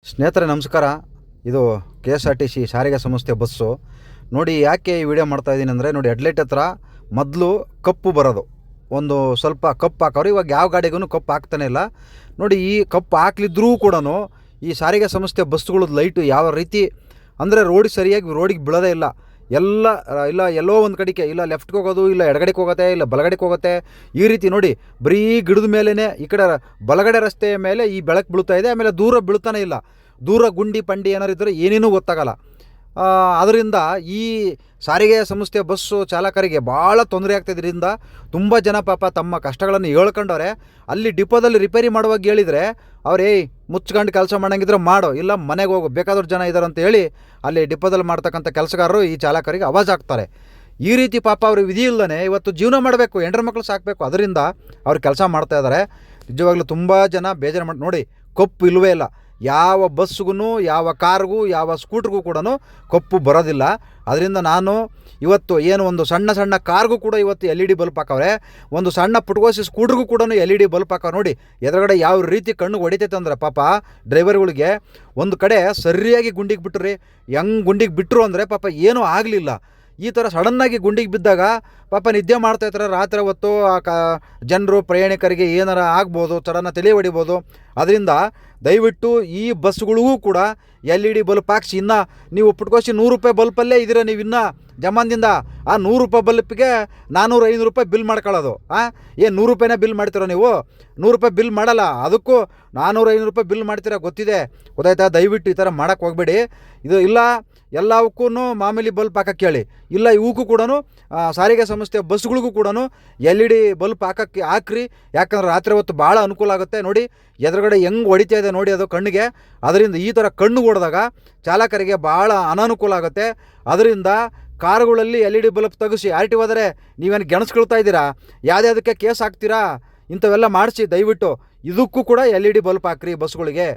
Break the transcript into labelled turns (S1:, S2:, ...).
S1: ಸ್ನೇಹಿತರೆ ನಮಸ್ಕಾರ. ಇದು KSRTC ಸಾರಿಗೆ ಸಂಸ್ಥೆ ಬಸ್ಸು. ನೋಡಿ ಯಾಕೆ ಈ ವಿಡಿಯೋ ಮಾಡ್ತಾಯಿದ್ದೀನಿ ಅಂದರೆ, ನೋಡಿ ಹೆಡ್ಲೈಟ್ ಹತ್ರ ಮೊದಲು ಕಪ್ಪು ಬರೋದು, ಒಂದು ಸ್ವಲ್ಪ ಕಪ್ಪು ಹಾಕೋರು. ಇವಾಗ ಯಾವ ಗಾಡಿಗೂ ಕಪ್ಪು ಹಾಕ್ತಾನೆ ಇಲ್ಲ. ನೋಡಿ ಈ ಕಪ್ಪು ಹಾಕ್ಲಿದ್ರೂ ಕೂಡ ಈ ಸಾರಿಗೆ ಸಂಸ್ಥೆ ಬಸ್ಸುಗಳದ್ದು ಲೈಟು ಯಾವ ರೀತಿ ಅಂದರೆ ರೋಡಿಗೆ ಬೀಳೋದೇ ಇಲ್ಲ. ಎಲ್ಲೋ ಒಂದು ಕಡೆಗೆ ಇಲ್ಲ ಲೆಫ್ಟ್ಗೆ ಹೋಗೋದು, ಇಲ್ಲ ಎಡಗಡೆಗೆ ಹೋಗುತ್ತೆ, ಇಲ್ಲ ಬಲಗಡೆಗೆ ಹೋಗುತ್ತೆ. ಈ ರೀತಿ ನೋಡಿ ಬರೀ ಗಿಡದ ಮೇಲೇ ಈ ಕಡೆ ಬಲಗಡೆ ರಸ್ತೆಯ ಮೇಲೆ ಈ ಬೆಳಕು ಬೀಳ್ತಾ ಇದೆ. ಆಮೇಲೆ ದೂರ ಬೀಳ್ತಾನೆ ಇಲ್ಲ. ದೂರ ಗುಂಡಿ ಪಂಡಿ ಏನಾರು ಇದ್ದರೆ ಏನೇನೂ ಗೊತ್ತಾಗಲ್ಲ. ಅದರಿಂದ ಈ ಸಾರಿಗೆ ಸಂಸ್ಥೆ ಬಸ್ಸು ಚಾಲಕರಿಗೆ ಭಾಳ ತೊಂದರೆ ಆಗ್ತಾಯಿದ್ರಿಂದ ತುಂಬ ಜನ ಪಾಪ ತಮ್ಮ ಕಷ್ಟಗಳನ್ನು ಹೇಳ್ಕೊಂಡವ್ರೆ. ಅಲ್ಲಿ ಡಿಪೋದಲ್ಲಿ ರಿಪೇರಿ ಮಾಡುವಾಗ ಹೇಳಿದರೆ ಅವ್ರು ಮುಚ್ಕೊಂಡು ಕೆಲಸ ಮಾಡಂಗಿದ್ರೆ ಮಾಡೋ, ಇಲ್ಲ ಮನೆಗೆ ಹೋಗೋ, ಬೇಕಾದವ್ರು ಜನ ಇದ್ದಾರೆ ಅಂತ ಹೇಳಿ ಅಲ್ಲಿ ಡಿಪೋದಲ್ಲಿ ಮಾಡ್ತಕ್ಕಂಥ ಕೆಲಸಗಾರರು ಈ ಚಾಲಕರಿಗೆ ಆವಾಜ್ ಆಗ್ತಾರೆ. ಈ ರೀತಿ ಪಾಪ ಅವರು ವಿಧಿ ಇಲ್ಲದೇ ಇವತ್ತು ಜೀವನ ಮಾಡಬೇಕು, ಹೆಂಡ್ರ ಮಕ್ಕಳು ಸಾಕಬೇಕು. ಅದರಿಂದ ಅವ್ರು ಕೆಲಸ ಮಾಡ್ತಾಯಿದ್ದಾರೆ. ನಿಜವಾಗ್ಲೂ ತುಂಬ ಜನ ಬೇಜಾರು ಮಾಡಿ ನೋಡಿ, ಕಪ್ಪು ಇಲ್ಲವೇ ಇಲ್ಲ. ಯಾವ ಬಸ್ಸಿಗೂ, ಯಾವ ಕಾರ್ಗೂ, ಯಾವ ಸ್ಕೂಟ್ರಿಗೂ ಕೂಡ ಕಪ್ಪು ಬರೋದಿಲ್ಲ. ಅದರಿಂದ ನಾನು ಇವತ್ತು ಒಂದು ಸಣ್ಣ ಕಾರ್ಗೂ ಕೂಡ ಇವತ್ತು LED ಬಲ್ಪ್ ಹಾಕವ್ರೆ. ಒಂದು ಸಣ್ಣ ಪುಟ್ಕೋಸಿ ಸ್ಕೂಟ್ರಿಗೂ ಕೂಡ LED ಬಲ್ಪ್ ಹಾಕವ್ರೆ. ನೋಡಿ ಎದುರುಗಡೆ ಯಾವ ರೀತಿ ಕಣ್ಣು ಹೊಡಿತೈತೆ ಅಂದ್ರೆ ಪಾಪ ಡ್ರೈವರ್ಗಳಿಗೆ ಒಂದು ಕಡೆ ಸರಿಯಾಗಿ ಗುಂಡಿಗೆ ಬಿಟ್ಟರು. ಹೆಂಗೆ ಗುಂಡಿಗೆ ಬಿಟ್ಟರು ಅಂದರೆ ಪಾಪ ಏನೂ ಆಗಲಿಲ್ಲ. ಈ ಥರ ಸಡನ್ನಾಗಿ ಗುಂಡಿಗೆ ಬಿದ್ದಾಗ ಪಾಪ ನಿದ್ದೆ ಮಾಡ್ತಾಯಿರ್ತಾರೆ. ರಾತ್ರಿ ಹೊತ್ತು ಜನರು ಪ್ರಯಾಣಿಕರಿಗೆ ಏನಾರ ಆಗ್ಬೋದು, ಸಡನ್ನ ತಲೆ ಹೊಡಿಬೋದು. ಅದರಿಂದ ದಯವಿಟ್ಟು ಈ ಬಸ್ಗಳಿಗೂ ಕೂಡ LED ಬಲ್ಪ್ ಹಾಕ್ಸಿ. ಇನ್ನು ನೀವು ಪುಟ್ಕೋಸಿ ₹100 ಬಲ್ಪಲ್ಲೇ ಇದ್ದೀರ, ನೀವು ಇನ್ನೂ ಜಮಾನ್ದಿಂದ ಆ ₹100 ಬಲ್ಪಿಗೆ ₹400-500 ಬಿಲ್ ಮಾಡ್ಕೊಳ್ಳೋದು. ₹100 ಬಿಲ್ ಮಾಡ್ತೀರೋ ನೀವು? ₹100 ಬಿಲ್ ಮಾಡಲ್ಲ, ಅದಕ್ಕೂ ₹400-500 ಬಿಲ್ ಮಾಡ್ತೀರಾ, ಗೊತ್ತಾಯ್ತಾ? ದಯವಿಟ್ಟು ಈ ಥರ ಮಾಡೋಕ್ಕೆ ಹೋಗಬೇಡಿ. ಇದು ಇಲ್ಲ ಎಲ್ಲವಕ್ಕೂ ಮಾಮೂಲಿ ಬಲ್ಪ್ ಹಾಕಕ್ಕೆ ಹೇಳಿ, ಇಲ್ಲ ಇವಕ್ಕೂ ಕೂಡ ಸಾರಿಗೆ ಸಂಸ್ಥೆ ಬಸ್ಗಳಿಗೂ ಕೂಡ LED ಬಲ್ಪ್ ಹಾಕ್ರಿ. ಯಾಕಂದ್ರೆ ರಾತ್ರಿ ಹೊತ್ತು ಭಾಳ ಅನುಕೂಲ ಆಗುತ್ತೆ. ನೋಡಿ ಎದುರುಗಡೆ ಹೆಂಗೆ ಹೊಡಿತಾ ಇದೆ ನೋಡಿ ಅದು ಕಣ್ಣಿಗೆ. ಅದರಿಂದ ಈ ಥರ ಕಣ್ಣು ಹೊಡೆದಾಗ ಚಾಲಕರಿಗೆ ಭಾಳ ಅನಾನುಕೂಲ ಆಗುತ್ತೆ. ಅದರಿಂದ ಕಾರುಗಳಲ್ಲಿ LED ಬಲ್ಪ್ ತೆಗೆಸಿ. RTO ಹೋದರೆ ನೀವೇನು ಗೆಣಸ್ಕೊಳ್ತಾ ಇದ್ದೀರಾ? ಯಾವುದಕ್ಕೆ ಕೇಸ್ ಹಾಕ್ತೀರಾ? ಇಂಥವೆಲ್ಲ ಮಾಡಿಸಿ ದಯವಿಟ್ಟು ಇದಕ್ಕೂ ಕೂಡ LED ಬಲ್ಪ್ ಹಾಕ್ರಿ ಬಸ್ಗಳಿಗೆ.